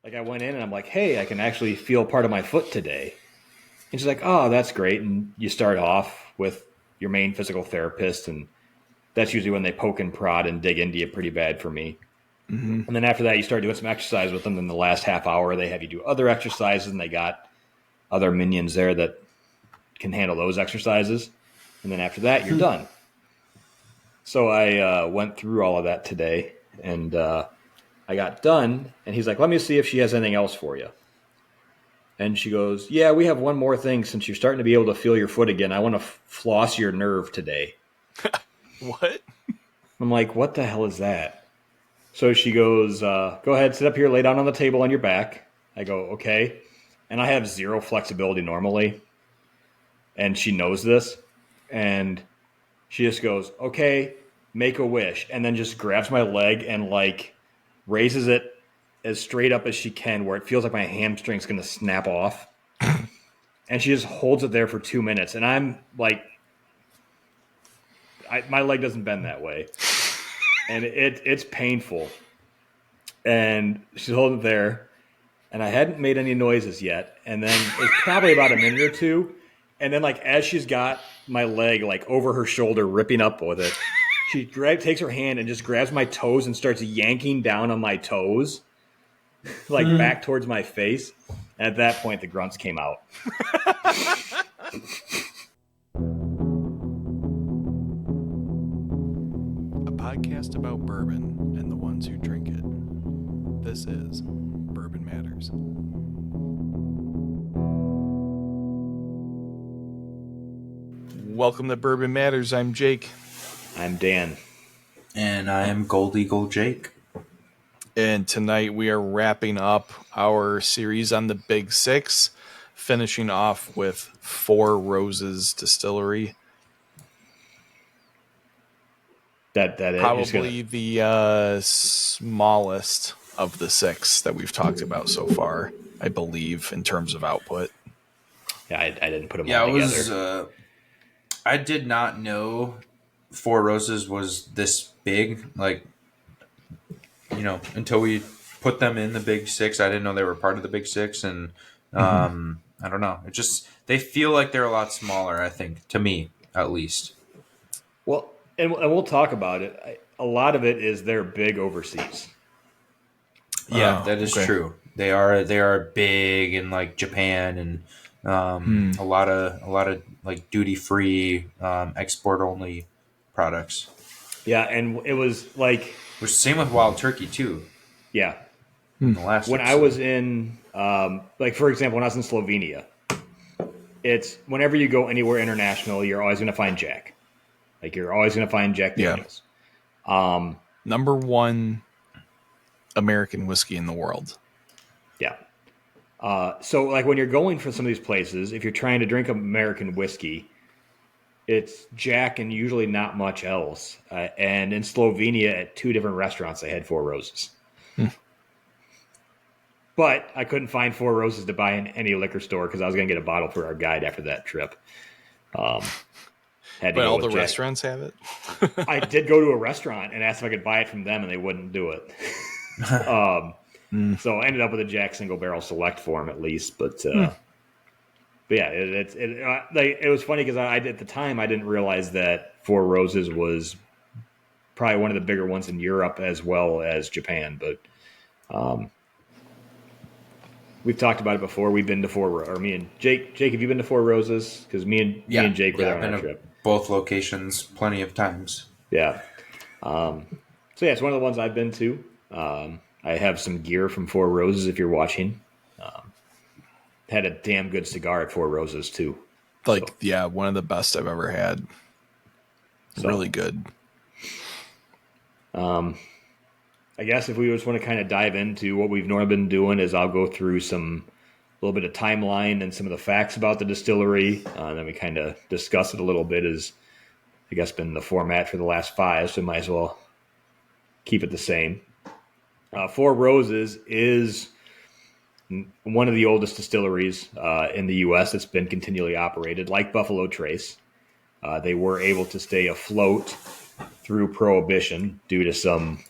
Like I went in and I'm like, hey, I can actually feel part of my foot today. And she's like, oh, that's great. And you start off with your main physical therapist, and that's usually when they poke and prod and dig into you pretty bad for me. Mm-hmm. And then after that, you start doing some exercise with them. Then the last half hour, they have you do other exercises, and they got other minions there that can handle those exercises. And then after that, you're done. So I went through all of that today, and I got done. And he's like, let me see if she has anything else for you. And she goes, yeah, we have one more thing. Since you're starting to be able to feel your foot again, I want to floss your nerve today. What? I'm like, what the hell is that? So she goes, go ahead, sit up here, lay down on the table on your back. I go, okay. And I have zero flexibility normally. And she knows this. And she just goes, okay, make a wish. And then just grabs my leg and like raises it as straight up as she can, where it feels like my hamstring's going to snap off. And she just holds it there for 2 minutes. And I'm like, my leg doesn't bend that way. And it's painful. And she's holding it there. And I hadn't made any noises yet. And then it's probably about a minute or two. And then, like, as she's got my leg, like, over her shoulder, ripping up with it, she takes her hand and just grabs my toes and starts yanking down on my toes, like, back towards my face. And at that point, the grunts came out. A podcast about bourbon and the ones who drink it. This is Bourbon Matters. Welcome to Bourbon Matters. I'm Jake. I'm Dan. And I'm Gold Eagle Jake. And tonight we are wrapping up our series on the Big Six, finishing off with Four Roses Distillery. That probably the smallest of the six that we've talked about so far, I believe, in terms of output. Yeah, I didn't put them all together. I did not know Four Roses was this big. Like, you know, until we put them in the Big Six, I didn't know they were part of the Big Six. And I don't know. It just, they feel like they're a lot smaller, I think, to me, at least. Well, and we'll talk about it. A lot of it is they're big overseas. Yeah, that is true. They are big in like Japan and a lot of like duty free export only products. Yeah, and it was like which same with Wild Turkey too. Yeah, in the last when episode. I was in like for example, when I was in Slovenia, it's whenever you go anywhere international, you're always going to find Jack. Like you're always going to find Jack Daniels. Number one American whiskey in the world. Yeah. So like when you're going for some of these places, if you're trying to drink American whiskey, it's Jack and usually not much else. And in Slovenia at 2 different restaurants, they had Four Roses. But I couldn't find Four Roses to buy in any liquor store because I was going to get a bottle for our guide after that trip. But all the restaurants have it? I did go to a restaurant and asked if I could buy it from them, and they wouldn't do it. So I ended up with a Jack Single Barrel Select for him at least. But yeah, it was funny because at the time I didn't realize that Four Roses was probably one of the bigger ones in Europe as well as Japan. But we've talked about it before. We've been to me and Jake. Jake, have you been to Four Roses? Because me and Jake were there on that trip. Both locations plenty of times. Yeah. So yeah, it's one of the ones I've been to. I have some gear from Four Roses if you're watching. Had a damn good cigar at Four Roses too. One of the best I've ever had. Really good. I guess if we just want to kind of dive into what we've normally been doing is I'll go through a little bit of timeline and some of the facts about the distillery. And then we kind of discuss it a little bit as I guess been the format for the last 5, so we might as well keep it the same. Four Roses is one of the oldest distilleries in the U.S. that's been continually operated, like Buffalo Trace. They were able to stay afloat through Prohibition due to some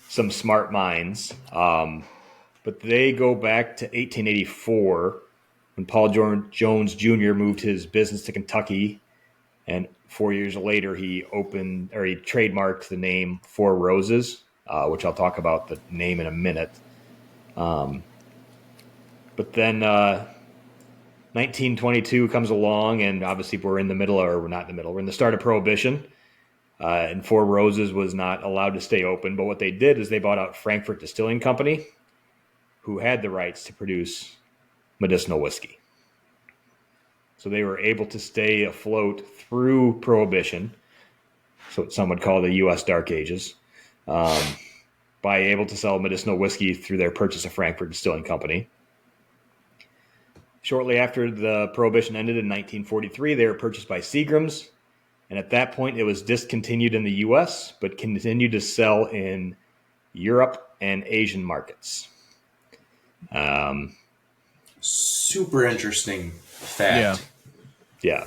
smart minds. but they go back to 1884 when Paul Jones Jr. moved his business to Kentucky, and 4 years later he trademarked the name Four Roses, which I'll talk about the name in a minute. But then 1922 comes along, and obviously we're in the middle, or we're not in the middle. We're in the start of Prohibition, and Four Roses was not allowed to stay open. But what they did is they bought out Frankfurt Distilling Company, who had the rights to produce medicinal whiskey. So they were able to stay afloat through Prohibition, so what some would call the U.S. Dark Ages, by able to sell medicinal whiskey through their purchase of Frankfurt Distilling Company. Shortly after the Prohibition ended in 1943, they were purchased by Seagram's, and at that point it was discontinued in the U.S., but continued to sell in Europe and Asian markets. Super interesting fact. Yeah.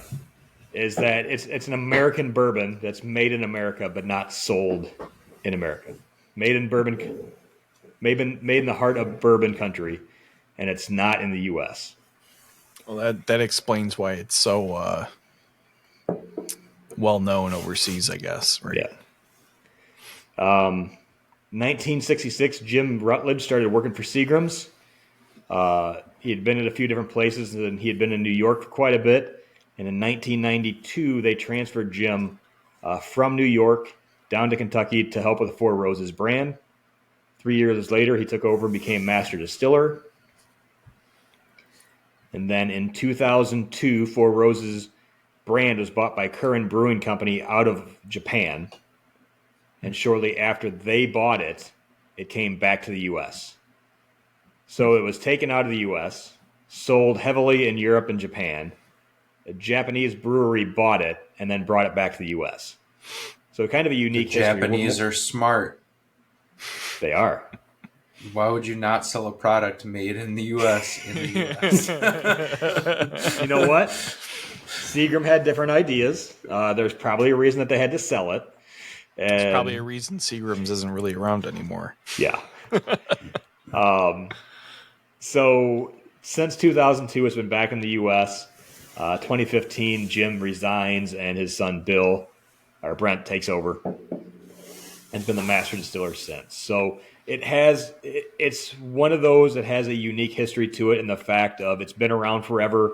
Is that it's an American bourbon that's made in America but not sold in America. Made in the heart of bourbon country, and it's not in the U.S. Well, that explains why it's so well known overseas, I guess. Right? Yeah. 1966, Jim Rutledge started working for Seagram's. He had been at a few different places, and he had been in New York for quite a bit. And in 1992, they transferred Jim from New York down to Kentucky to help with the Four Roses brand. 3 years later, he took over and became master distiller. And then in 2002, Four Roses brand was bought by Curran Brewing Company out of Japan. And shortly after they bought it, it came back to the U.S. So it was taken out of the U.S., sold heavily in Europe and Japan. A Japanese brewery bought it and then brought it back to the U.S. So kind of a unique history. Japanese are smart. They are. Why would you not sell a product made in the U.S. in the U.S.? You know what? Seagram had different ideas. There's probably a reason that they had to sell it. And There's probably a reason Seagram's isn't really around anymore. Yeah. So since 2002, it's been back in the U.S. 2015, Jim resigns and his son Brent takes over and has been the master distiller since. So it's one of those that has a unique history to it in the fact of it's been around forever,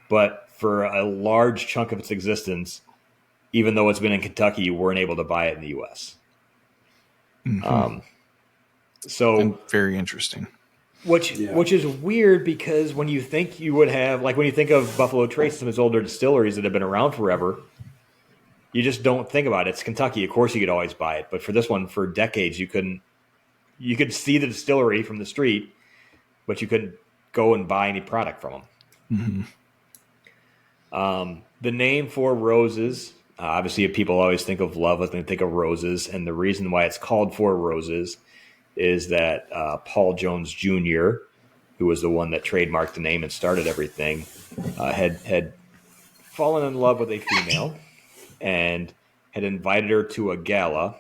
but for a large chunk of its existence, even though it's been in Kentucky, you weren't able to buy it in the U.S. Mm-hmm. So very interesting. Which is weird because when you think you would have, like when you think of Buffalo Trace, some of those older distilleries that have been around forever, you just don't think about it. It's Kentucky. Of course you could always buy it. But for this one, for decades, you could see the distillery from the street, but you couldn't go and buy any product from them. Mm-hmm. The name Four Roses, obviously people always think of love when they think of roses. And the reason why it's called Four Roses is that Paul Jones Jr., who was the one that trademarked the name and started everything, had fallen in love with a female and had invited her to a gala.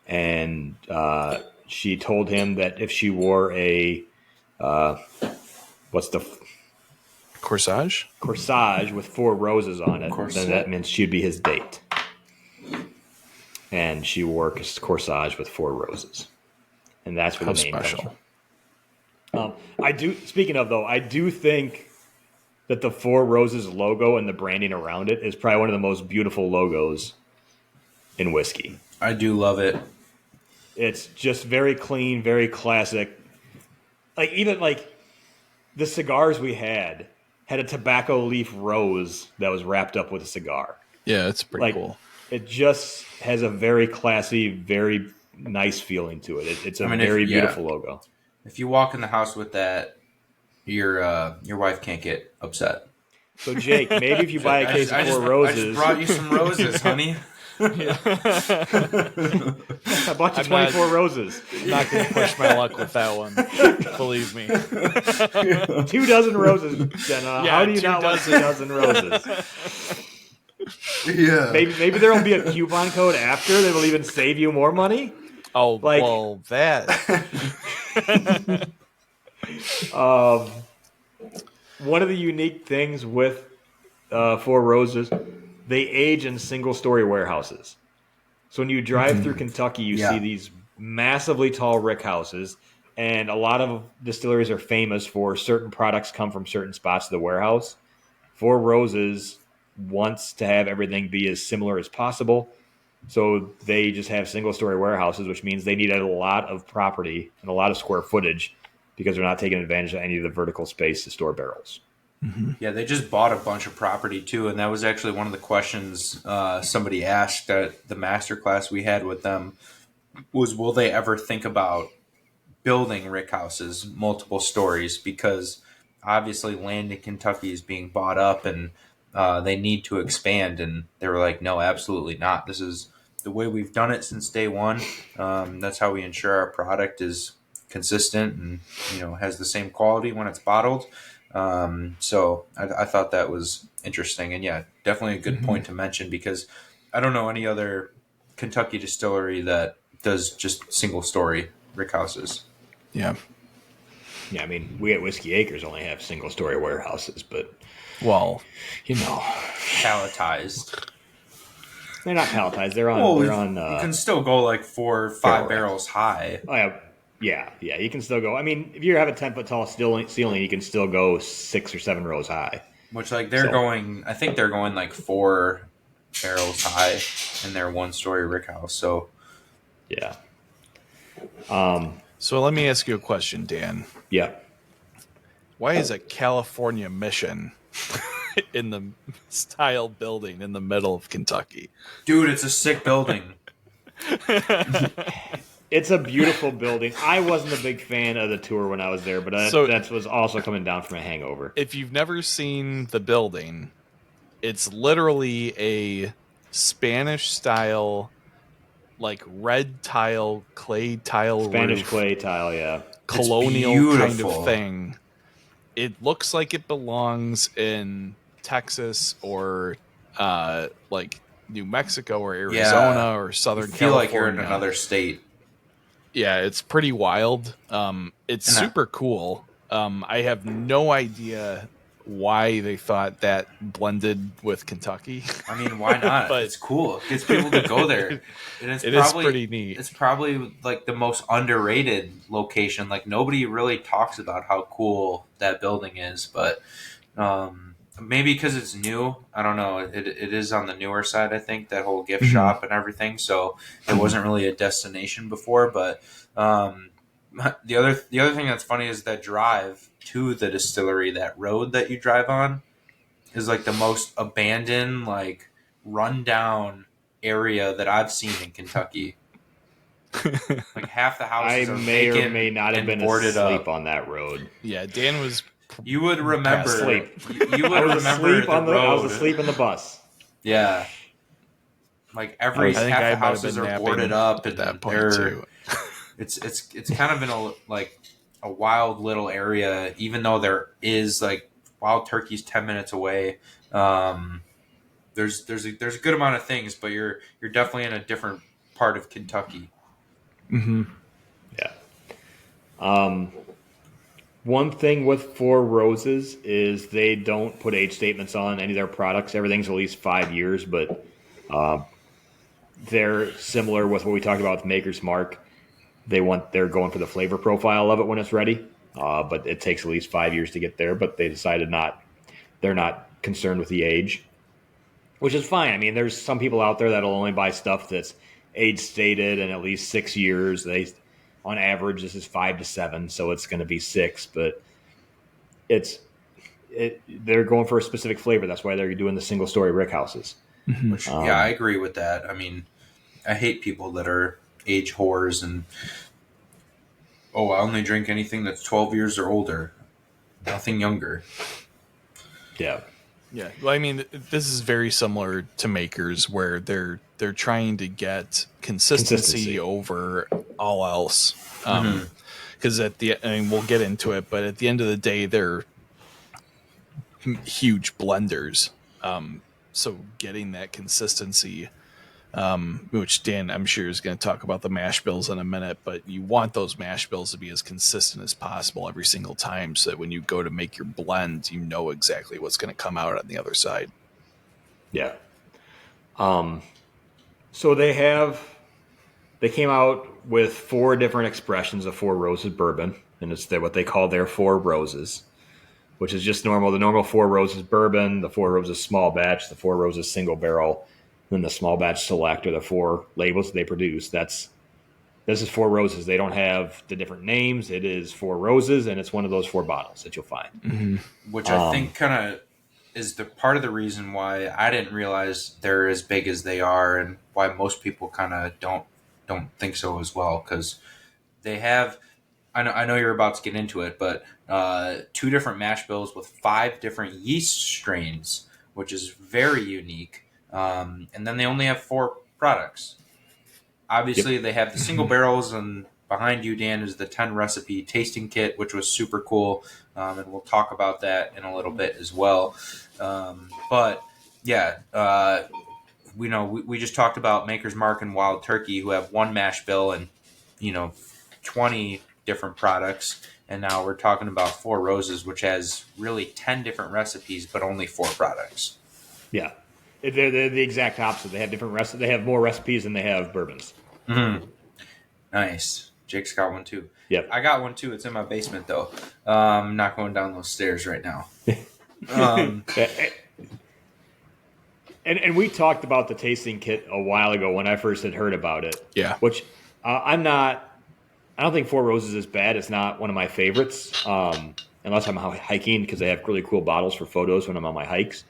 And she told him that if she wore a corsage with four roses on it, then that means she'd be his date. And she wore a corsage with four roses. And that's where the name comes from. I do think that the Four Roses logo and the branding around it is probably one of the most beautiful logos in whiskey. I do love it. It's just very clean, very classic. Even the cigars we had a tobacco leaf rose that was wrapped up with a cigar. Yeah, it's pretty cool. It just has a very classy, very nice feeling to it. It's a very beautiful logo. If you walk in the house with that, your wife can't get upset. So Jake, maybe if you buy a case of Four Roses, I just brought you some roses, honey. I bought you 24 roses. I'm not going to push my luck with that one. Believe me. 24 roses, Jenna. How do you not want 2 dozen roses? Yeah. Maybe there will be a coupon code after that will even save you more money. Oh, well, that. Um, one of the unique things with Four Roses, they age in single-story warehouses. So when you drive through Kentucky, you see Yeah. these massively tall rick houses, and a lot of distilleries are famous for certain products come from certain spots of the warehouse. Four Roses wants to have everything be as similar as possible. So they just have single story warehouses, which means they need a lot of property and a lot of square footage because they're not taking advantage of any of the vertical space to store barrels. Yeah, they just bought a bunch of property too, and that was actually one of the questions somebody asked at the master class we had with them was, will they ever think about building rick houses, multiple stories? Because obviously land in Kentucky is being bought up, and they need to expand. And they were like, no, absolutely not. This is the way we've done it since day one. That's how we ensure our product is consistent and has the same quality when it's bottled. So I thought that was interesting, and yeah, definitely a good point to mention, because I don't know any other Kentucky distillery that does just single story rick houses. Yeah. Yeah, I mean, we at Whiskey Acres only have single story warehouses, but Well, Palletized. they're not palletized. They're on. Well, they're on. you can still go like 4 or 5 barrels high. Oh yeah. You can still go. I mean, if you have a 10-foot tall ceiling, you can still go 6 or 7 rows high. Which they're going. I think they're going like 4 barrels high in their 1-story rick house. So yeah. So let me ask you a question, Dan. Yeah. Why is a California mission in the style building in the middle of Kentucky? dude, it's a sick building. It's a beautiful building. I wasn't a big fan of the tour when I was there, but that was also coming down from a hangover. If you've never seen the building, it's literally a Spanish style, like red tile, clay tile Spanish roof, clay tile, yeah. colonial kind of thing. It looks like it belongs in Texas or like New Mexico or Arizona or Southern California. You feel like you're in another state. Yeah, it's pretty wild. It's super cool. I have no idea why they thought that blended with Kentucky. I mean, why not? But it's cool. It gets people to go there. And it is pretty neat. It's probably like the most underrated location. Like nobody really talks about how cool that building is, but maybe because it's new. I don't know. It is on the newer side, I think, that whole gift shop and everything. So it wasn't really a destination before. But the other thing that's funny is that drive to the distillery, that road that you drive on, is like the most abandoned, like rundown area that I've seen in Kentucky. Like half the houses are may vacant or may not have been boarded asleep up on that road. Yeah, Dan was. You would remember. Asleep. You would remember asleep the on road. I was asleep in the bus. Yeah. Like I half think the I houses are boarded up at that and point too. It's kind of in a wild little area, even though there is like Wild Turkey's 10 minutes away. There's a good amount of things, but you're definitely in a different part of Kentucky. Mm-hmm. Yeah. One thing with Four Roses is they don't put age statements on any of their products. Everything's at least 5 years, but they're similar with what we talked about with Maker's Mark. They're going for the flavor profile of it when it's ready, but it takes at least 5 years to get there. But they decided they're not concerned with the age, which is fine. I mean, there's some people out there that'll only buy stuff that's age stated and at least 6 years. On average, this is 5 to 7, so it's going to be 6. But they're going for a specific flavor. That's why they're doing the single story rick houses. Which, yeah, I agree with that. I mean, I hate people that are age whores and I only drink anything that's 12 years or older, nothing younger. Yeah. Yeah, well, I mean, this is very similar to Makers, where they're trying to get consistency over all else. Because we'll get into it, but at the end of the day, they're huge blenders. So getting that consistency which Dan, I'm sure, is going to talk about the mash bills in a minute, but you want those mash bills to be as consistent as possible every single time so that when you go to make your blend, you know exactly what's going to come out on the other side. Yeah. So they came out with 4 different expressions of Four Roses bourbon, and it's what they call their Four Roses, which is just normal. The normal Four Roses bourbon, the Four Roses small batch, the Four Roses single barrel, then the small batch select are the 4 labels that they produce. This is Four Roses. They don't have the different names. It is Four Roses, and it's one of those 4 bottles that you'll find. Mm-hmm. Which I think kind of is the part of the reason why I didn't realize they're as big as they are, and why most people kind of don't think so as well, because they have. I know you're about to get into it, but 2 different mash bills with 5 different yeast strains, which is very unique. And then they only have 4 products. Obviously, They have the single barrels, and behind you, Dan, is the 10 recipe tasting kit, which was super cool. And we'll talk about that in a little bit as well. But yeah, we just talked about Maker's Mark and Wild Turkey, who have 1 mash bill and 20 different products, and now we're talking about Four Roses, which has really 10 different recipes but only 4 products. Yeah, they're the exact opposite. They have different recipes. They have more recipes than they have bourbons. Mm-hmm. Nice. Jake's got one too. Yep. I got one too. It's in my basement though. I'm not going down those stairs right now. And we talked about the tasting kit a while ago when I first had heard about it. Yeah. Which I don't think Four Roses is bad. It's not one of my favorites, unless I'm hiking, because they have really cool bottles for photos when I'm on my hikes.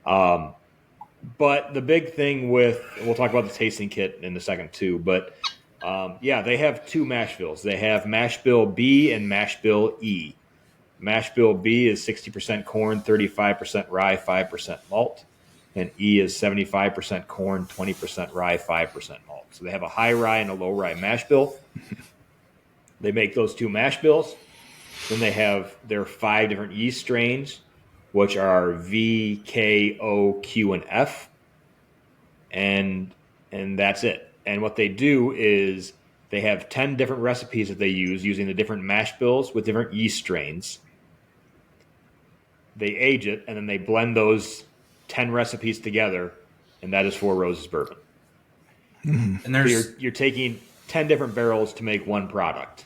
But the big thing we'll talk about the tasting kit in a second too, but they have 2 mash bills. They have mash bill B and mash bill E. Mash bill B is 60% corn, 35% rye, 5% malt. And E is 75% corn, 20% rye, 5% malt. So they have a high rye and a low rye mash bill. They make those 2 mash bills. Then they have their 5 different yeast strains, which are V, K, O, Q, and F. And that's it. And what they do is they have 10 different recipes that they use using the different mash bills with different yeast strains. They age it, and then they blend those 10 recipes together, and that is Four Roses bourbon. Mm-hmm. And you're taking 10 different barrels to make 1 product.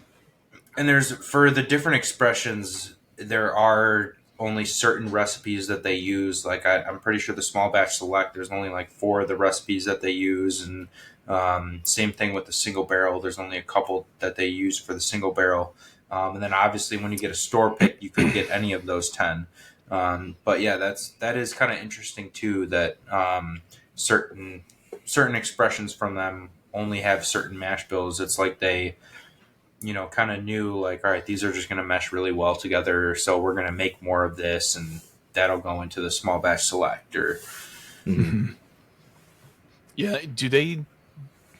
And there's, for the different expressions, there are only certain recipes that they use. Like I'm pretty sure the small batch select, there's only like 4 of the recipes that they use, and same thing with the single barrel. There's only a couple that they use for the single barrel. And then obviously when you get a store pick, you could get any of those 10. But yeah, that is kind of interesting too, that certain expressions from them only have certain mash bills. It's like they kind of knew, like, all right, these are just going to mesh really well together, so we're going to make more of this, and that'll go into the small batch select. Mm-hmm. Yeah, do they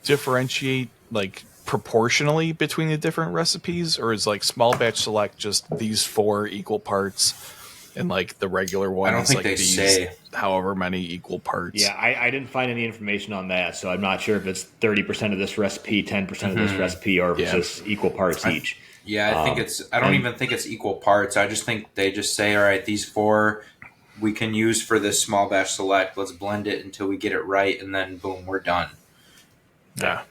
differentiate like proportionally between the different recipes, or is like small batch select just these 4 equal parts, and like the regular one I don't think like they these say however many equal parts? Yeah, I didn't find any information on that, so I'm not sure if it's 30% of this recipe, 10% of this recipe, or if it's just equal parts each. Yeah, I think it's. I don't even think it's equal parts. I just think they just say, all right, these 4 we can use for this small batch select. Let's blend it until we get it right, and then boom, we're done. Yeah.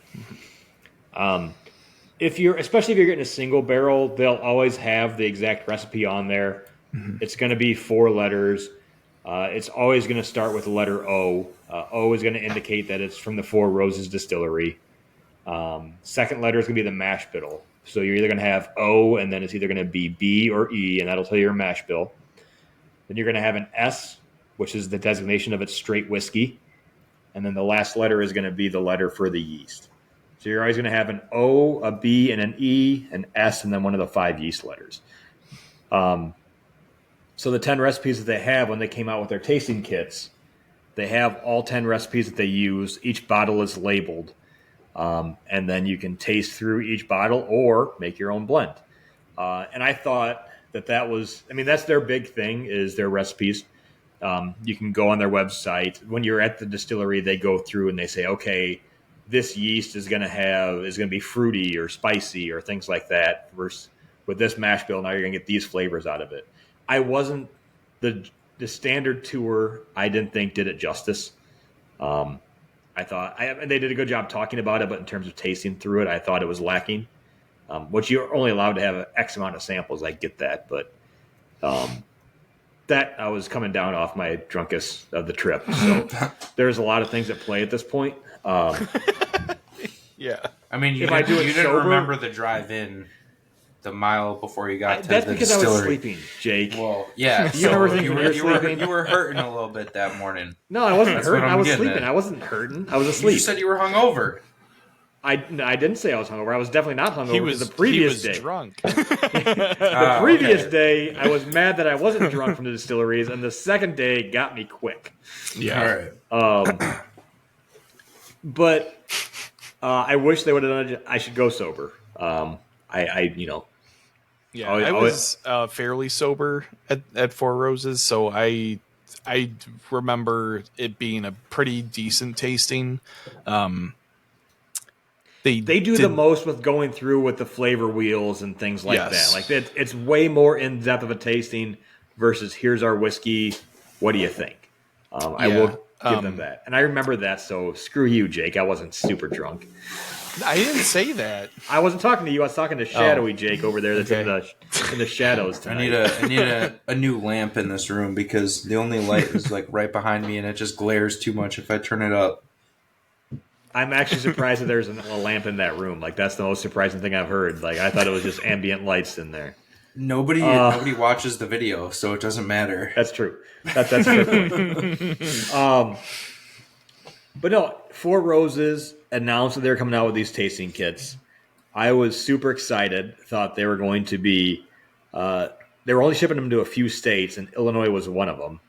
Especially if you're getting a single barrel, they'll always have the exact recipe on there. Mm-hmm. It's going to be 4 letters. It's always going to start with the letter O. O is going to indicate that it's from the Four Roses distillery. Second letter is going to be the mash bill. So you're either going to have O, and then it's either going to be B or E, and that'll tell you your mash bill. Then you're going to have an S, which is the designation of its straight whiskey. And then the last letter is going to be the letter for the yeast. So you're always going to have an O, a B, and an E, an S, and then one of the 5 yeast letters. So the 10 recipes that they have when they came out with their tasting kits, they have all 10 recipes that they use. Each bottle is labeled. And then you can taste through each bottle or make your own blend. And I thought that was, that's their big thing, is their recipes. You can go on their website. When you're at the distillery, they go through and they say, okay, this yeast is going to be fruity or spicy or things like that. Versus with this mash bill, now you're going to get these flavors out of it. I wasn't the standard tour. I didn't think did it justice. I thought they did a good job talking about it, but in terms of tasting through it, I thought it was lacking. Which you're only allowed to have X amount of samples. I get that, but that I was coming down off my drunkest of the trip. So there's a lot of things at play at this point. Yeah. I mean, you didn't remember the drive in the mile before you got to the distillery. That's because I was sleeping, Jake. Well, yeah. You remember things when you're sleeping? You were hurting a little bit that morning. No, I wasn't hurting. I was sleeping. I wasn't hurting. I was asleep. You said you were hungover. I didn't say I was hungover. I was definitely not hungover. The previous day. Drunk. The previous day, I was mad that I wasn't drunk from the distilleries, and the second day got me quick. Yeah. All right. But I wish they would have done it. I should go sober. Yeah, I was fairly sober at Four Roses, so I remember it being a pretty decent tasting. They do the most with going through with the flavor wheels and things like that. Like it's way more in depth of a tasting versus here's our whiskey. What do you think? I will give them that, and I remember that. So screw you, Jake. I wasn't super drunk. I didn't say that. I wasn't talking to you. I was talking to Shadowy Jake over there. That's in the shadows tonight. I need a new lamp in this room because the only light is like right behind me, and it just glares too much if I turn it up. I'm actually surprised that there's a lamp in that room. Like that's the most surprising thing I've heard. Like I thought it was just ambient lights in there. Nobody watches the video, so it doesn't matter. That's true. That's true. But no, Four Roses announced that they're coming out with these tasting kits. I was super excited. Thought they were going to be. They were only shipping them to a few states, and Illinois was one of them.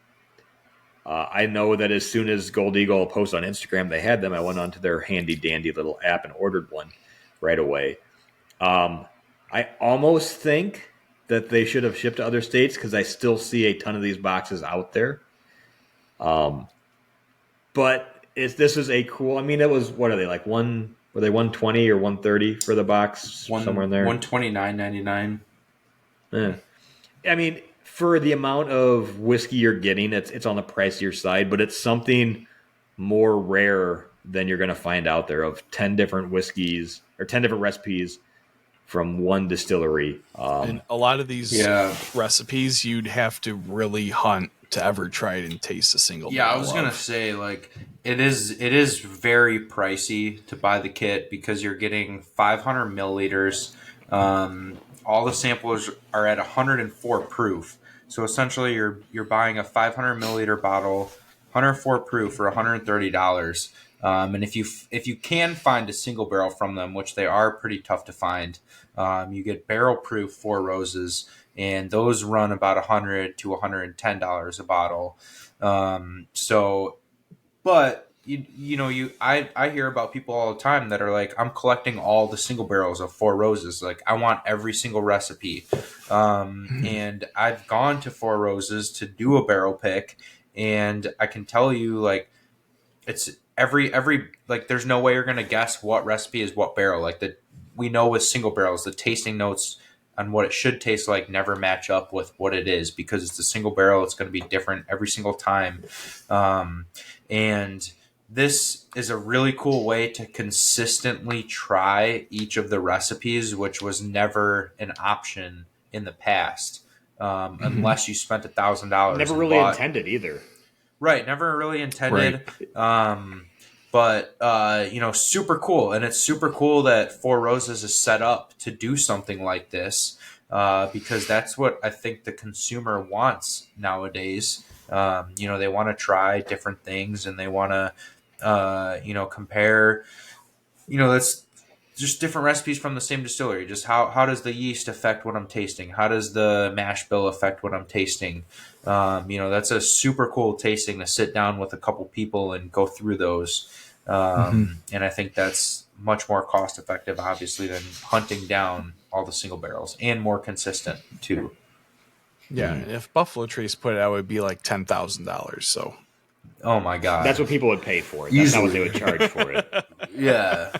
I know that as soon as Gold Eagle posted on Instagram they had them, I went onto their handy dandy little app and ordered one right away. I almost think that they should have shipped to other states because I still see a ton of these boxes out there. But this is a cool. I mean, it was what are they like were they 120 or 130 for the box somewhere in there? $129.99. I mean, for the amount of whiskey you're getting, it's on the pricier side, but it's something more rare than you're going to find out there of 10 different whiskeys or 10 different recipes from one distillery. And a lot of these recipes, you'd have to really hunt to ever try and taste a single. Yeah, I was going to say, like, it is very pricey to buy the kit because you're getting 500 milliliters. All the samplers are at 104 proof. So essentially, you're buying a 500 milliliter bottle, 104 proof for $130. And if you can find a single barrel from them, which they are pretty tough to find, you get barrel proof Four Roses, and those run about $100 to $110 a bottle. But I hear about people all the time that are like, I'm collecting all the single barrels of Four Roses. Like, I want every single recipe. And I've gone to Four Roses to do a barrel pick, and I can tell you, like, it's every like, there's no way you're going to guess what recipe is what barrel. Like, we know with single barrels, the tasting notes on what it should taste like never match up with what it is because it's a single barrel. It's going to be different every single time. And this is a really cool way to consistently try each of the recipes, which was never an option in the past, unless you spent $1,000. Never really intended either. Right, never really intended. Right. But super cool, and it's super cool that Four Roses is set up to do something like this because that's what I think the consumer wants nowadays. They want to try different things, and they want to compare, that's just different recipes from the same distillery. Just how does the yeast affect what I'm tasting? How does the mash bill affect what I'm tasting? That's a super cool tasting to sit down with a couple people and go through those. And I think that's much more cost effective, obviously, than hunting down all the single barrels, and more consistent too. Yeah, and if Buffalo Trace put it out, it would be like $10,000. So Oh my god, That's what people would pay for it. That's not what they easily. would charge for it. Yeah.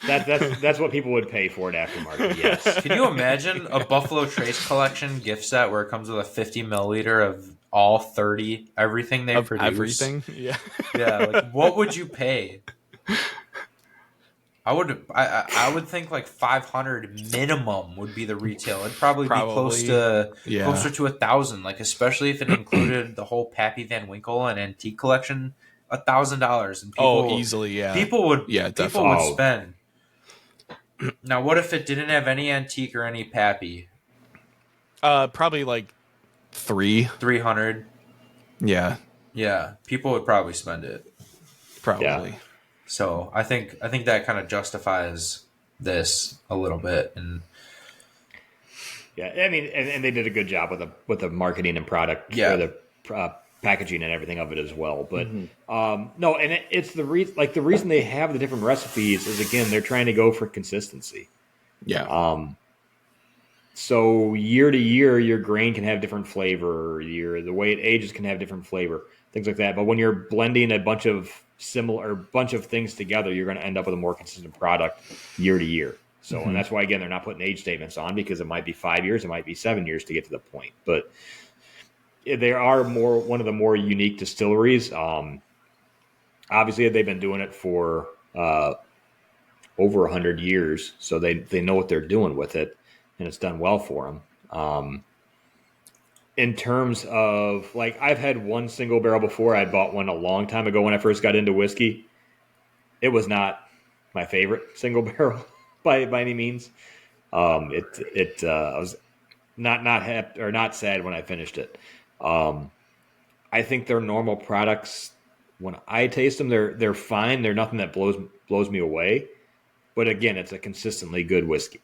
That's what people would pay for it aftermarket. Yes. Can you imagine a Buffalo Trace collection gift set where it comes with a 50 milliliter of all 30 everything they of produce? everything, yeah. Yeah, like what would you pay? I would think like 500 minimum would be the retail. It'd probably be close to yeah. closer to 1,000. Like especially if it included the whole Pappy Van Winkle and antique collection, $1,000. And people easily, yeah. People would Definitely. spend. Now, what if it didn't have any antique or any Pappy? Probably like 300. Yeah, Yeah, people would probably spend it. probably. Yeah. So I think that kind of justifies this a little bit, and Yeah, I mean, and they did a good job with the marketing and product, Yeah. or the packaging and everything of it as well. But no, and it's the reason. Like the reason they have the different recipes is again they're trying to go for consistency. Yeah. So year to year, your grain can have different flavor. The way it ages can have different flavor, things like that. But when you're blending a bunch of things together, you're going to end up with a more consistent product year to year. So, and that's why again they're not putting age statements on, because it might be 5 years, it might be 7 years to get to the point. But they are one of the more unique distilleries. Obviously, they've been doing it for over 100 years, so they know what they're doing with it, and it's done well for them. In terms of, like, I've had one single barrel before. I bought one a long time ago when I first got into whiskey. It was not my favorite single barrel by any means. I was not happy or not sad when I finished it. I think their normal products, when I taste them, they're fine. They're nothing that blows me away. But again, it's a consistently good whiskey.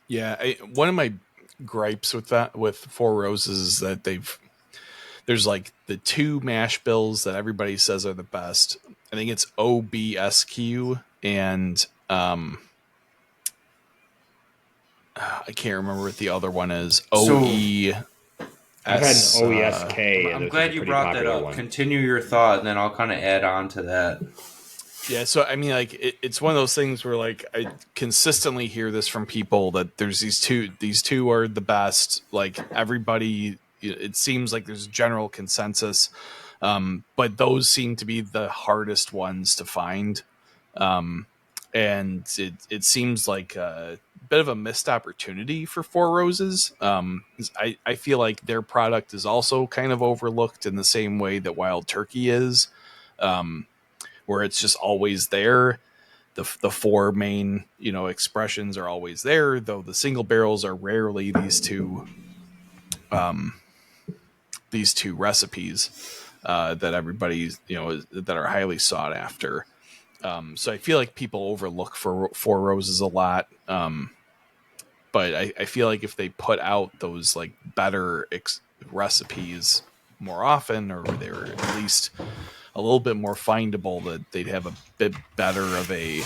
Yeah, one of my gripes with Four Roses is that there's like the two mash bills that everybody says are the best. I think it's OBSQ and I can't remember what the other one is. OE. I've had an OESK. I'm glad you brought that up. Continue your thought, and then I'll kind of add on to that. Yeah, so I mean, like it's one of those things where like I consistently hear this from people that there's these two are the best. Like everybody, it seems like there's general consensus, but those seem to be the hardest ones to find, and it seems like a bit of a missed opportunity for Four Roses. I feel like their product is also kind of overlooked in the same way that Wild Turkey is. Where it's just always there. The four main, expressions are always there, though the single barrels are rarely these two recipes that everybody's, that are highly sought after. So I feel like people overlook Four Roses a lot. But I feel like if they put out those like better recipes more often, or they're at least a little bit more findable, that they'd have a bit better of a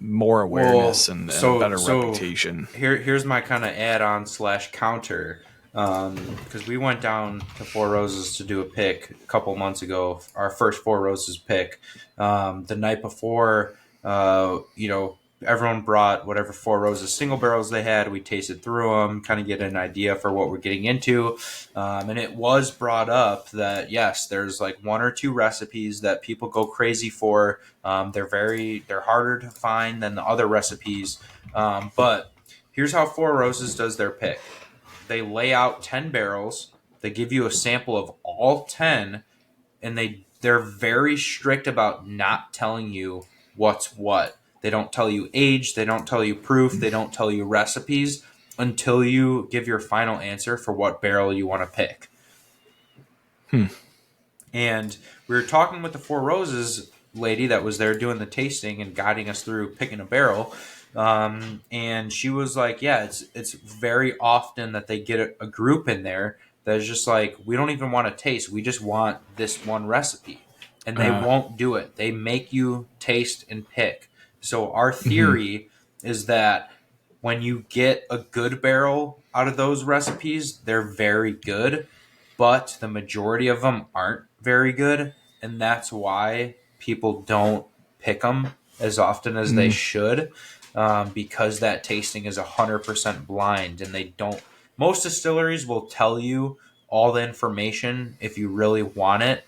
more awareness and a better reputation. Here's my kind of add-on / counter, because we went down to Four Roses to do a pick a couple months ago, our first Four Roses pick. The night before, everyone brought whatever Four Roses single barrels they had. We tasted through them, kind of get an idea for what we're getting into. And it was brought up that, yes, there's like one or two recipes that people go crazy for. They're harder to find than the other recipes. But here's how Four Roses does their pick. They lay out 10 barrels. They give you a sample of all 10, and they're very strict about not telling you what's what. They don't tell you age. They don't tell you proof. They don't tell you recipes until you give your final answer for what barrel you want to pick. And we were talking with the Four Roses lady that was there doing the tasting and guiding us through picking a barrel. And she was like, yeah, it's very often that they get a group in there that's just like, we don't even want to taste. We just want this one recipe. And they won't do it. They make you taste and pick. So our theory is that when you get a good barrel out of those recipes, they're very good, but the majority of them aren't very good, and that's why people don't pick them as often as they should, because that tasting is 100% blind, and they don't. Most distilleries will tell you all the information if you really want it,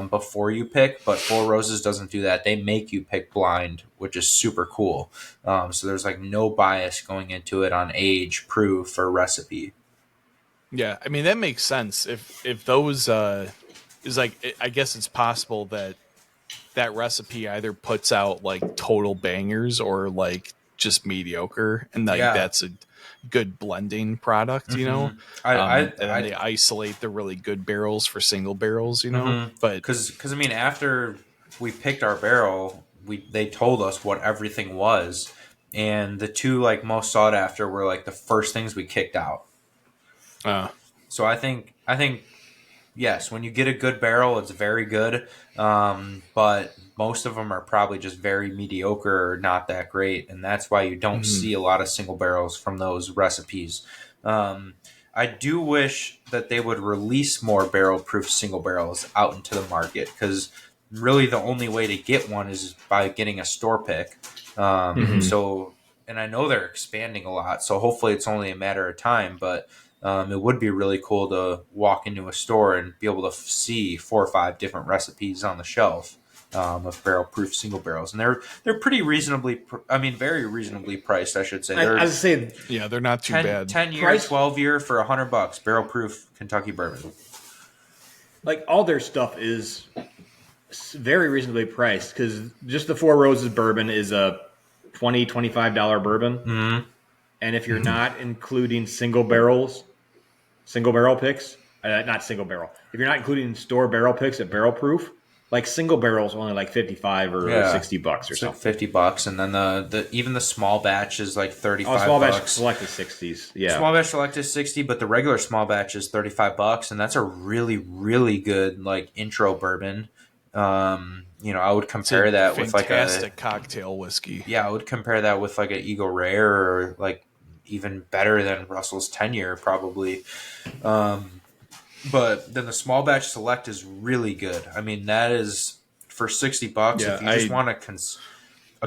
before you pick, but Four Roses doesn't do that. They make you pick blind, which is super cool. So there's like no bias going into it on age, proof, or recipe. Yeah, I mean that makes sense. If those is like, I guess it's possible that that recipe either puts out like total bangers or like just mediocre, and like Yeah. that's a good blending product, you know. And then they isolate the really good barrels for single barrels, you know. But because I mean, after we picked our barrel, they told us what everything was, and the two like most sought after were like the first things we kicked out. So I think yes, when you get a good barrel, it's very good. But most of them are probably just very mediocre or not that great, and that's why you don't see a lot of single barrels from those recipes. Um, I do wish that they would release more barrel-proof single barrels out into the market, because really the only way to get one is by getting a store pick. So, and I know they're expanding a lot, so hopefully it's only a matter of time, but it would be really cool to walk into a store and be able to see 4 or 5 different recipes on the shelf, of barrel-proof single barrels, and they're pretty reasonably, very reasonably priced, I should say. They're I was saying, yeah, they're not too 10, bad. 10-year, Price- 12-year for $100, barrel-proof Kentucky bourbon. like all their stuff is very reasonably priced, because just the Four Roses bourbon is a $25 bourbon, and if you're not including single barrel picks, not single barrel, if you're not including store barrel picks at barrel proof, like single barrels only like 55 or $60 or It's something. like $50, and then the even the small batch is like 35. Small batch select is 60s. Yeah, Small batch select is 60, but the regular small batch is $35, and that's a really, really good like intro bourbon. I would compare that with like a fantastic cocktail whiskey. Yeah, I would compare that with like an Eagle Rare, or like even better than Russell's 10-year probably. But then the small batch select is really good. I mean, that is for $60. Yeah, if you just want a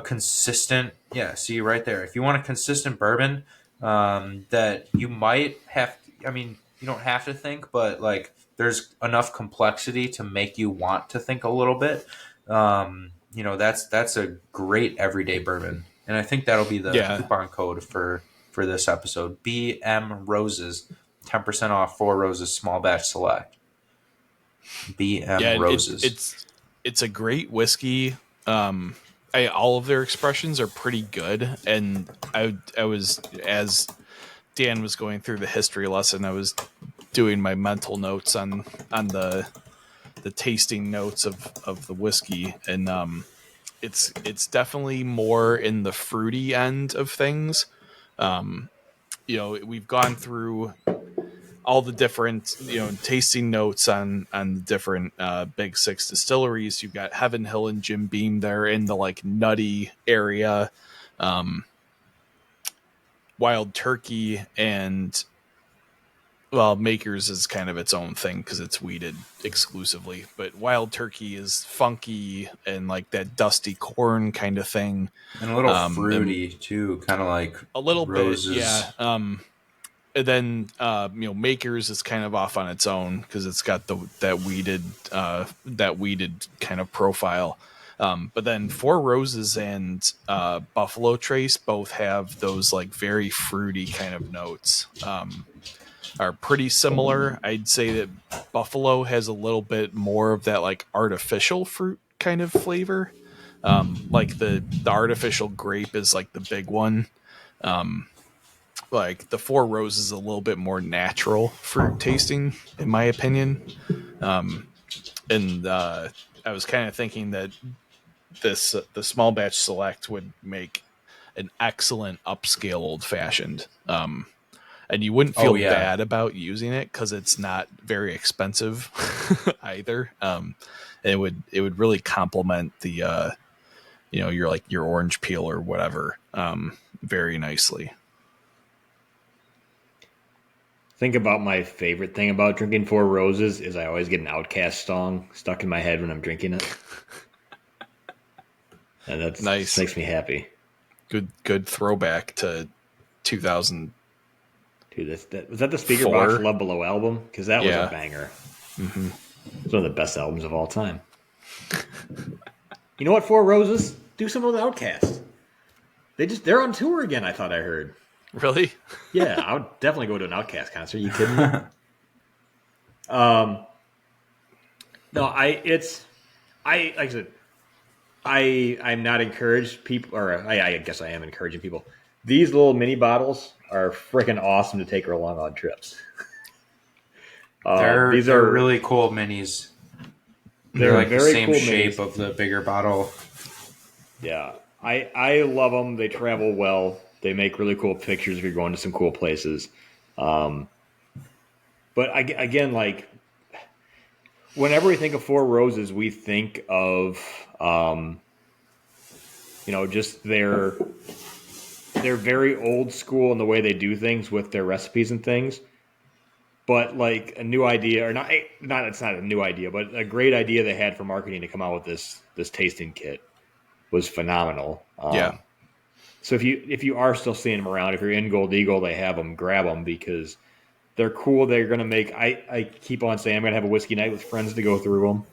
consistent, see right there. If you want a consistent bourbon, that you might have. You don't have to think, but like there's enough complexity to make you want to think a little bit. That's a great everyday bourbon, and I think that'll be the coupon code for this episode. BM Roses. 10% off Four Roses small batch select. BM Roses. It's a great whiskey. All of their expressions are pretty good, and I was, as Dan was going through the history lesson, I was doing my mental notes on the tasting notes of the whiskey, and it's definitely more in the fruity end of things. We've gone through all the different tasting notes on the different big six distilleries. You've got Heaven Hill and Jim Beam there in the like nutty area. Wild Turkey and Makers is kind of its own thing because it's wheated exclusively, but Wild Turkey is funky and like that dusty corn kind of thing, and a little fruity too, kind of like a little Roses. bit, yeah. And then Makers is kind of off on its own because it's got that weeded kind of profile. But then Four Roses and Buffalo Trace both have those like very fruity kind of notes. Are pretty similar. I'd say that Buffalo has a little bit more of that like artificial fruit kind of flavor. Like the artificial grape is like the big one. Like the Four Roses is a little bit more natural fruit tasting, in my opinion. And I was kind of thinking that the small batch select would make an excellent upscale old fashioned. And you wouldn't feel bad about using it because it's not very expensive either. It would really complement the your orange peel or whatever very nicely. think about my favorite thing about drinking Four Roses is I always get an Outcast song stuck in my head when I'm drinking it, and that Nice. makes me happy. Good throwback to 2000. Dude, was that the Speaker Box Love Below album? Because that was a banger. Mm-hmm. It's one of the best albums of all time. You know what, Four Roses? Do some of the Outcast. They're on tour again, I thought I heard. Really? Yeah, I would definitely go to an Outcast concert. You kidding me? No, like I said, I'm not encouraged people, or I guess I am encouraging people. These little mini bottles are freaking awesome to take along on trips. They're are really cool minis. They're like very the same cool shape minis. of the bigger bottle. Yeah, I love them. They travel well. They make really cool pictures if you're going to some cool places. But again, like whenever we think of Four Roses, we think of just they're very old school in the way they do things with their recipes and things. But like a new idea, or not it's not a new idea, but a great idea they had for marketing to come out with this tasting kit was phenomenal. Yeah. So if you are still seeing them around, if you're in Gold Eagle, they have them. Grab them because they're cool. They're going to make. I keep on saying I'm going to have a whiskey night with friends to go through them.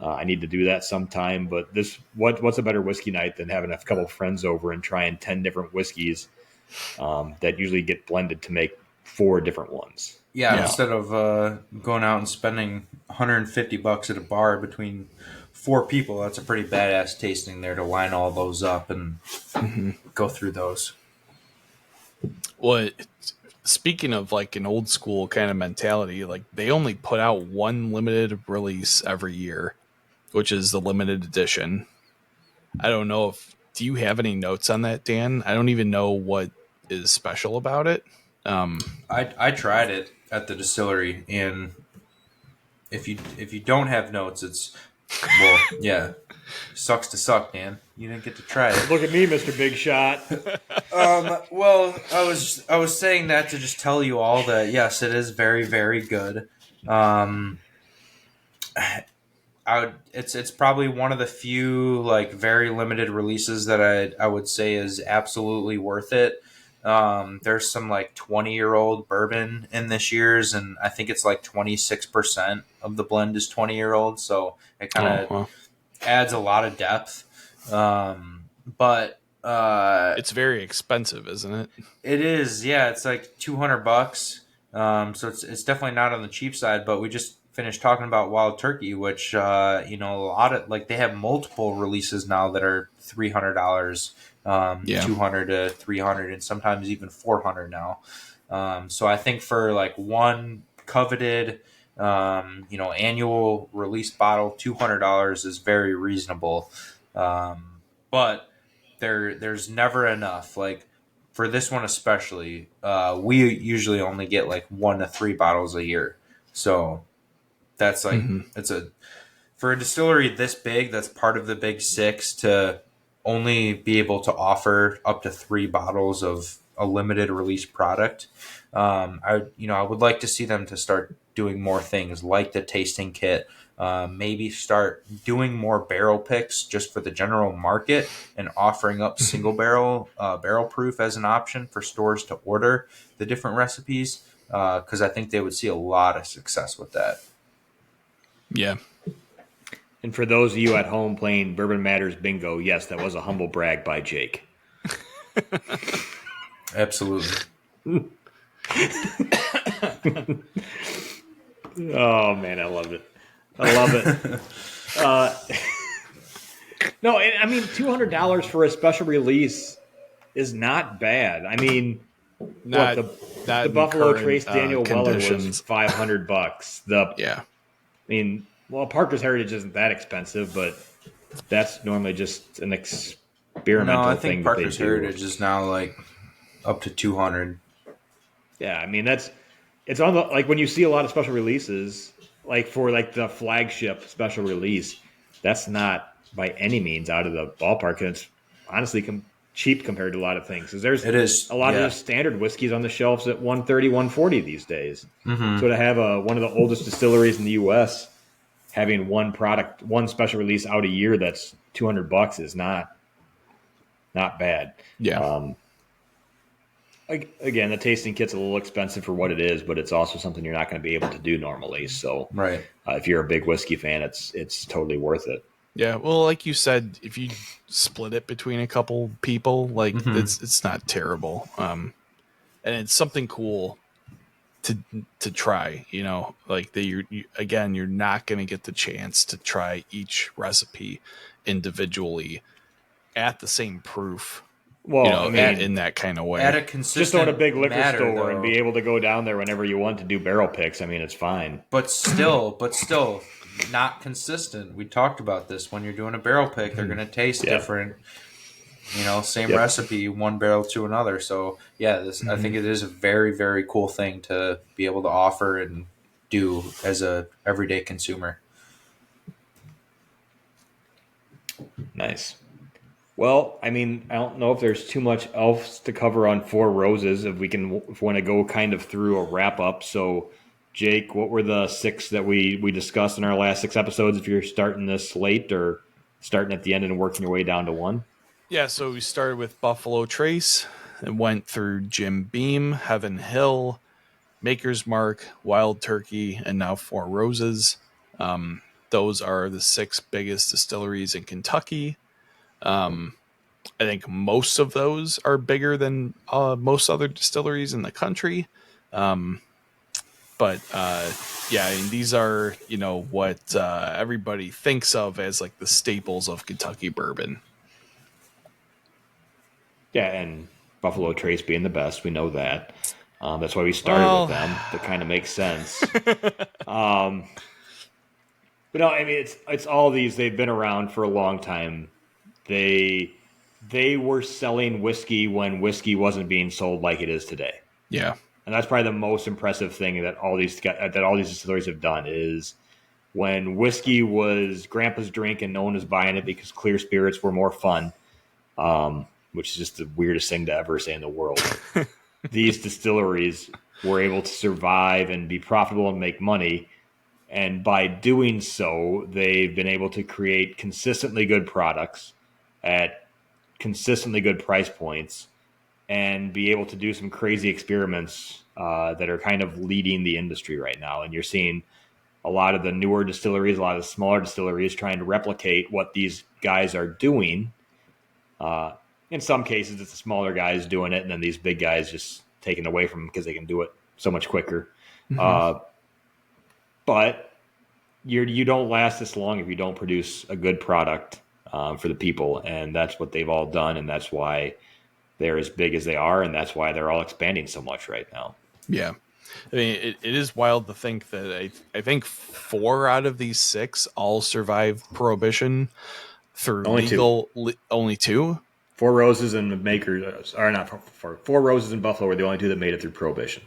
I need to do that sometime. But what's a better whiskey night than having a couple of friends over and trying 10 different whiskeys that usually get blended to make 4 different ones. Yeah, instead of going out and spending $150 at a bar between 4 people, that's a pretty badass tasting there to line all those up and go through those. Well, speaking of like an old school kind of mentality, like they only put out one limited release every year, which is the limited edition. I don't know do you have any notes on that, Dan? I don't even know what is special about it. I tried it at the distillery, and if you don't have notes, it's sucks to suck, Dan. You didn't get to try it. Look at me, Mr. Big Shot. Well, I was saying that to just tell you all that yes, it is very, very good. It's probably one of the few like very limited releases that I would say is absolutely worth it. There's some like 20-year-old bourbon in this year's, and I think it's like 26% of the blend is 20-year-old, so it kind of adds a lot of depth. But it's very expensive, isn't it? It is, yeah. It's like $200. So it's definitely not on the cheap side. But we just finished talking about Wild Turkey, which a lot of like they have multiple releases now that are $300, $200 to $300, and sometimes even $400 now. So I think for like one coveted, annual release bottle, $200 is very reasonable. But there's never enough. Like for this one especially, we usually only get like 1 to 3 bottles a year. So that's like it's for a distillery this big, that's part of the big 6, to only be able to offer up to 3 bottles of a limited release product. I would like to see them to start doing more things like the tasting kit. Maybe start doing more barrel picks just for the general market and offering up single barrel proof as an option for stores to order the different recipes, because I think they would see a lot of success with that. Yeah. And for those of you at home playing Bourbon Matters Bingo, yes, that was a humble brag by Jake. Absolutely. Oh, man, I love it. No, I mean, $200 for a special release is not bad. I mean, the Buffalo Trace Daniel Weller was $500. I mean, well, Parker's Heritage isn't that expensive, but that's normally just an experimental thing. No, I think Parker's Heritage is now like up to $200. Yeah, I mean it's on the, like when you see a lot of special releases, like for like the flagship special release, that's not by any means out of the ballpark. And it's honestly cheap compared to a lot of things. Because there's It is, a lot of yeah. just standard whiskeys on the shelves at 130, 140 these days. So to have one of the oldest distilleries in the U.S. having one special release out a year that's $200 is not bad. Yeah. Again, the tasting kit's a little expensive for what it is, but it's also something you're not going to be able to do normally. So, Right. If you're a big whiskey fan, it's totally worth it. Yeah, well, like you said, if you split it between a couple people, like it's not terrible, and it's something cool to try. You know, like that. You're not going to get the chance to try each recipe individually at the same proof. Well, You know, I mean, in that kind of way. At a just consistent own a big liquor matter, store though, and be able to go down there whenever you want to do barrel picks. I mean, it's fine. but still, not consistent. We talked about this. When you're doing a barrel pick, they're going to taste different. You know, same recipe, one barrel to another. So yeah, I think it is a very, very cool thing to be able to offer and do as a everyday consumer. Nice. Well, I mean, I don't know if there's too much else to cover on Four Roses. If we want to go kind of through a wrap up. So, Jake, what were the 6 that we discussed in our last 6 episodes? If you're starting this late or starting at the end and working your way down to 1. Yeah, so we started with Buffalo Trace and went through Jim Beam, Heaven Hill, Maker's Mark, Wild Turkey, and now Four Roses. Those are the 6 biggest distilleries in Kentucky. I think most of those are bigger than most other distilleries in the country. But yeah, I mean, these are, you know, what everybody thinks of as like the staples of Kentucky bourbon. Yeah, and Buffalo Trace being the best, we know that. That's why we started with them. That kind of makes sense. But no, I mean, it's all these. They've been around for a long time. They were selling whiskey when whiskey wasn't being sold like it is today. Yeah, and that's probably the most impressive thing that all these distilleries have done is when whiskey was grandpa's drink and no one was buying it because clear spirits were more fun, which is just the weirdest thing to ever say in the world. These distilleries were able to survive and be profitable and make money. And by doing so, they've been able to create consistently good products at consistently good price points and be able to do some crazy experiments that are kind of leading the industry right now. And you're seeing a lot of the newer distilleries, a lot of the smaller distilleries trying to replicate what these guys are doing. In some cases, it's the smaller guys doing it, and then these big guys just taking away from them because they can do it so much quicker. But you don't last this long if you don't produce a good product for the people, and that's what they've all done, and that's why they're as big as they are, and that's why they're all expanding so much right now. Yeah. I mean, it is wild to think that I think 4 out of these 6 all survived Prohibition through only 2? Four Roses and Makers are not Four Roses and Buffalo were the only 2 that made it through Prohibition.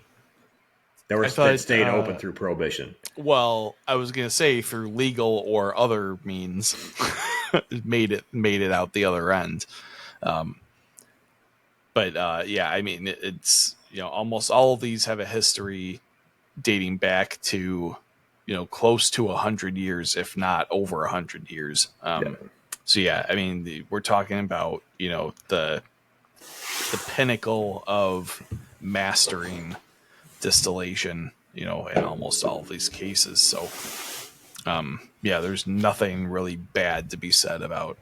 That stayed open through Prohibition. Well, I was going to say through legal or other means made it out the other end. But yeah, I mean, it's, you know, almost all of these have a history dating back to, you know, close to 100 years, if not over 100 years. So yeah, I mean, we're talking about, you know, the pinnacle of mastering distillation, you know, in almost all of these cases. So yeah, there's nothing really bad to be said about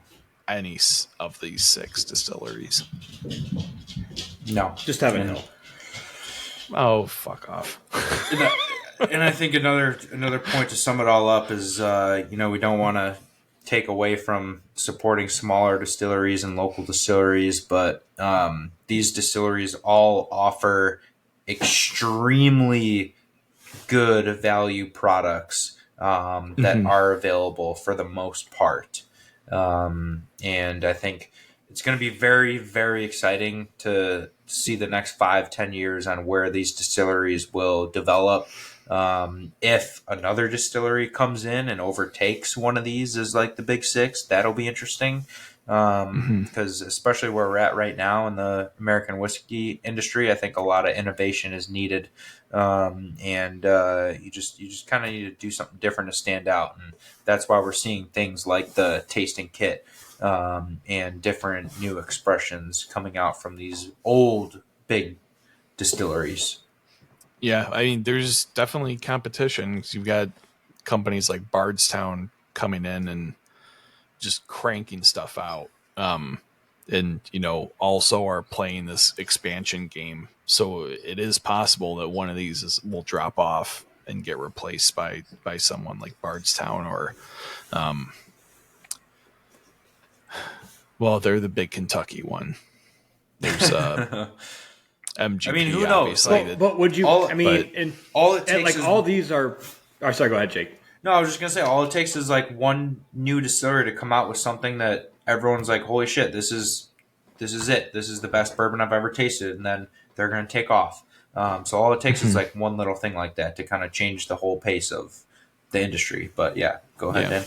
any of these 6 distilleries. No, just Heaven Hill. Oh, fuck off. And I think another point to sum it all up is, you know, we don't want to take away from supporting smaller distilleries and local distilleries, but these distilleries all offer extremely good value products that are available for the most part. And I think it's going to be very, very exciting to see the next 5-10 years on where these distilleries will develop. If another distillery comes in and overtakes one of these as like the big 6, that'll be interesting. Because especially where we're at right now in the American whiskey industry, I think a lot of innovation is needed, and you just kind of need to do something different to stand out, and that's why we're seeing things like the tasting kit, and different new expressions coming out from these old big distilleries. Yeah, I mean, there's definitely competition because you've got companies like Bardstown coming in and just cranking stuff out. And, also are playing this expansion game. So it is possible that one of these will drop off and get replaced by someone like Bardstown or, well, they're the big Kentucky one. There's MGP. I mean, who knows? Obviously. But would you? All- I mean, and all it takes like is all these are. Oh, sorry. Go ahead, Jake. No, I was just gonna say all it takes is like one new distillery to come out with something that everyone's like, "Holy shit, this is it. This is the best bourbon I've ever tasted," and then they're gonna take off. So all it takes is like one little thing like that to kind of change the whole pace of the industry. But yeah, go ahead, Dan.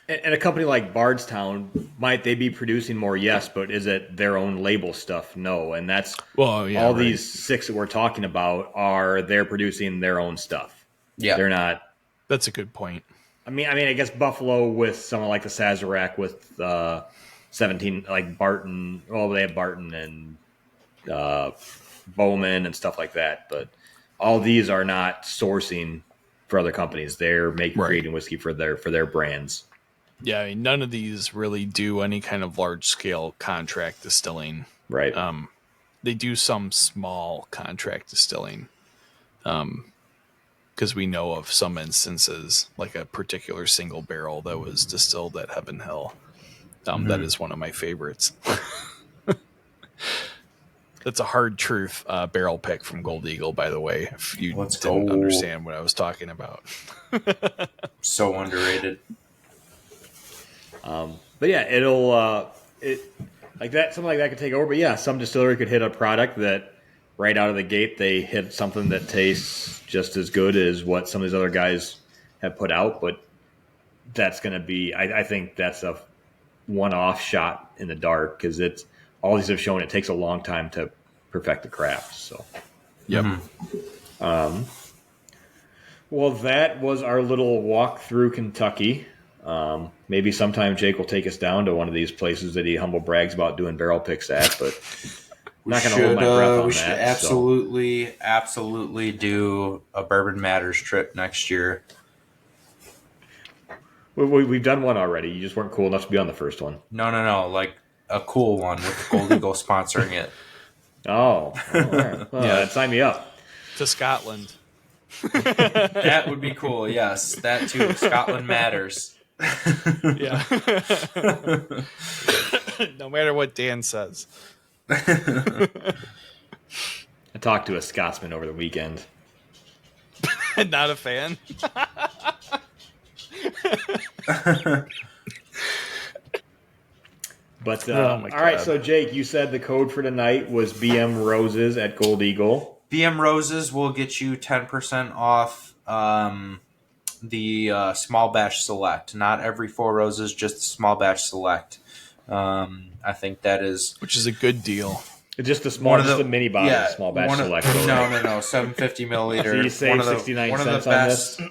And a company like Bardstown, might they be producing more? Yes, but is it their own label stuff? No, and that's these 6 that we're talking about they're producing their own stuff. Yeah, they're not. That's a good point. I mean, I guess Buffalo with someone like the Sazerac with 17, like Barton. Well, they have Barton and Bowman and stuff like that, but all these are not sourcing for other companies. They're creating whiskey for their brands. Yeah, I mean, none of these really do any kind of large scale contract distilling. Right. They do some small contract distilling. Because we know of some instances, like a particular single barrel that was distilled at Heaven Hill. That is one of my favorites. That's a hard truth barrel pick from Gold Eagle, by the way, if you didn't understand what I was talking about. So underrated. But yeah, it'll like that. Something like that could take over. But yeah, some distillery could hit a product that right out of the gate they hit something that tastes just as good as what some of these other guys have put out. But that's going to be, I think that's a one-off shot in the dark because it's all these have shown it takes a long time to perfect the craft. So, yep. Well, that was our little walk through Kentucky. Maybe sometime Jake will take us down to one of these places that he humble brags about doing barrel picks at, but I'm not going to hold my breath on that. We should absolutely do a Bourbon Matters trip next year. We've done one already. You just weren't cool enough to be on the first one. No. Like a cool one with Gold Eagle sponsoring it. Oh, all right. Well, yeah, sign me up. To Scotland. That would be cool. Yes, that too. Scotland matters. Yeah. No matter what Dan says. I talked to a Scotsman over the weekend. Not a fan. But all right, so Jake, you said the code for tonight was BM Roses at Gold Eagle. BM Roses will get you 10% off the small batch select. Not every Four Roses, just the small batch select. I think that is, which is a good deal. Just the small, just the mini bottle, small batch select. No, 750 milliliter. So you save 69 cents on this.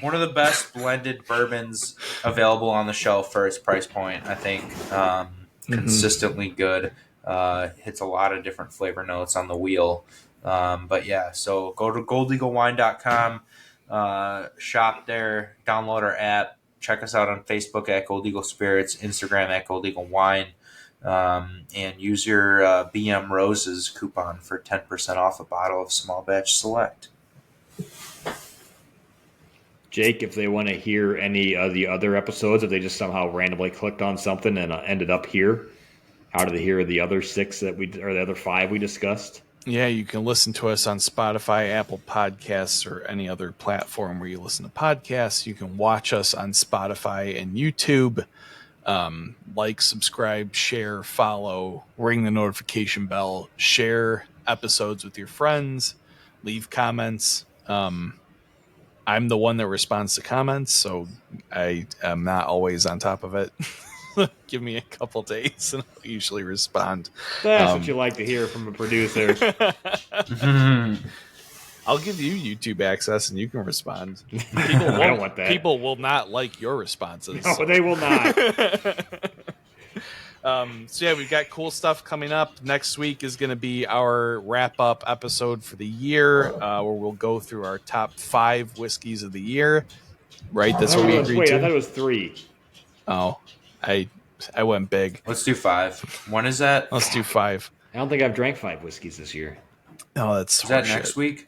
One of the best blended bourbons available on the shelf for its price point. I think consistently good. Hits a lot of different flavor notes on the wheel. But yeah, so go to goldeaglewine.com, shop there, download our app, check us out on Facebook at Gold Eagle Spirits, Instagram at Gold Eagle Wine, and use your BM Roses coupon for 10% off a bottle of small batch select. Jake, if they want to hear any of the other episodes, if they just somehow randomly clicked on something and ended up here, how do they hear the other 6 or the other 5 we discussed? Yeah, you can listen to us on Spotify, Apple Podcasts, or any other platform where you listen to podcasts. You can watch us on Spotify and YouTube. Like, subscribe, share, follow, ring the notification bell, share episodes with your friends, leave comments. I'm the one that responds to comments, so I am not always on top of it. give me a couple days, and I'll usually respond. That's what you like to hear from a producer. I'll give you YouTube access, and you can respond. I don't want that. People will not like your responses. No, they will not. So yeah, we've got cool stuff coming up. Next week is going to be our wrap-up episode for the year, where we'll go through our top 5 whiskeys of the year. Right? That's what we agreed to. I thought it was 3. Oh, I went big. Let's do 5. When is that? Let's do 5. I don't think I've drank 5 whiskeys this year. Oh, that's is that next week?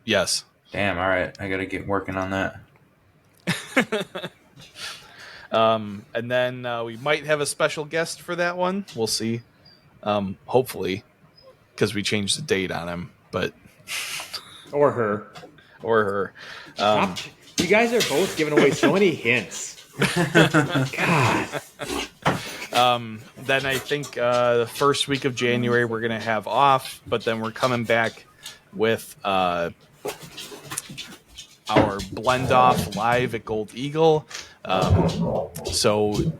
Yes. Damn. All right, I got to get working on that. And then we might have a special guest for that one. We'll see. Hopefully, because we changed the date on him. But or her. You guys are both giving away so many hints. God. Then I think the first week of January we're going to have off, but then we're coming back with our blend off live at Gold Eagle. So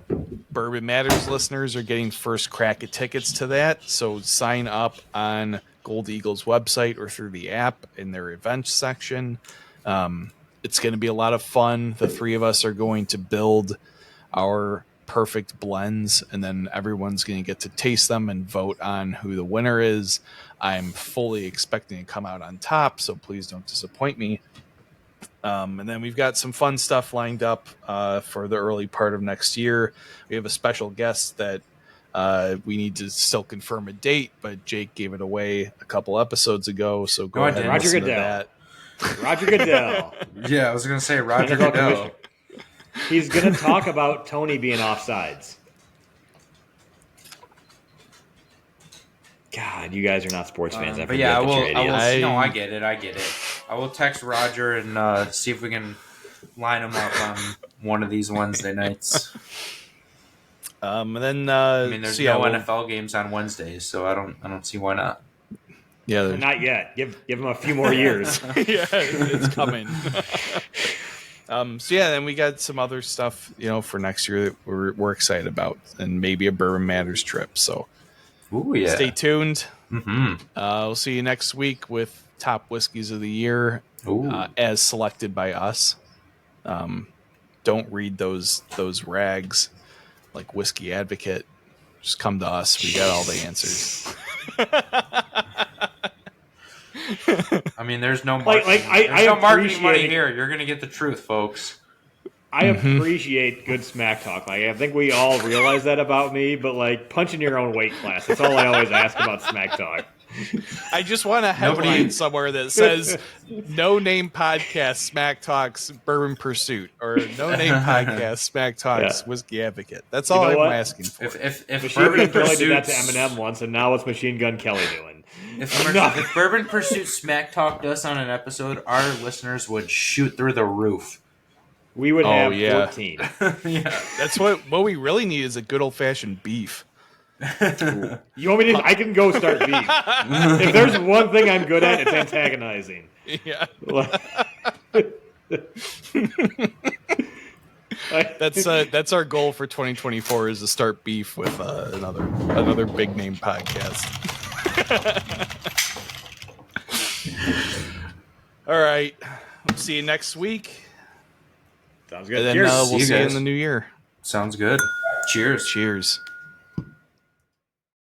Bourbon Matters listeners are getting first crack at tickets to that. So sign up on Gold Eagle's website or through the app in their events section. It's going to be a lot of fun. The 3 of us are going to build our perfect blends, and then everyone's going to get to taste them and vote on who the winner is. I'm fully expecting to come out on top, so please don't disappoint me. And then we've got some fun stuff lined up for the early part of next year. We have a special guest that we need to still confirm a date, but Jake gave it away a couple episodes ago, so go ahead and listen to that. Roger Goodell. Yeah, I was going to say Roger Goodell. He's going to talk about Tony being offsides. God, you guys are not sports fans. But yeah, I get it. I will text Roger and see if we can line him up on one of these Wednesday nights. And then there's no NFL games on Wednesdays, so I don't see why not. Yeah, not yet. Give him a few more years. Yeah, it's coming. So yeah, then we got some other stuff, for next year that we're excited about, and maybe a Bourbon Matters trip. So, stay tuned. Mm-hmm. We'll see you next week with top whiskeys of the year, as selected by us. Don't read those rags like Whiskey Advocate. Just come to us. We got all the answers. I mean, there's no marketing, no marketing money here. You're going to get the truth, folks. I appreciate good smack talk. I think we all realize that about me, but punch in your own weight class. That's all I always ask about smack talk. I just want a headline somewhere that says "No Name Podcast Smack Talks Bourbon Pursuit" or "No Name Podcast Smack Talks Whiskey Advocate." That's all I'm asking for. If Machine Gun Kelly did that to Eminem once, and now what's Machine Gun Kelly doing? If Bourbon Pursuit smack talked us on an episode, our listeners would shoot through the roof. We would have 14. Yeah, that's what we really need is a good old fashioned beef. You want me to? I can go start beef. If there's one thing I'm good at, it's antagonizing. Yeah. That's our goal for 2024 is to start beef with another big name podcast. All right. We'll see you next week. Sounds good. And then we'll see you in the new year. Sounds good. Cheers. Cheers.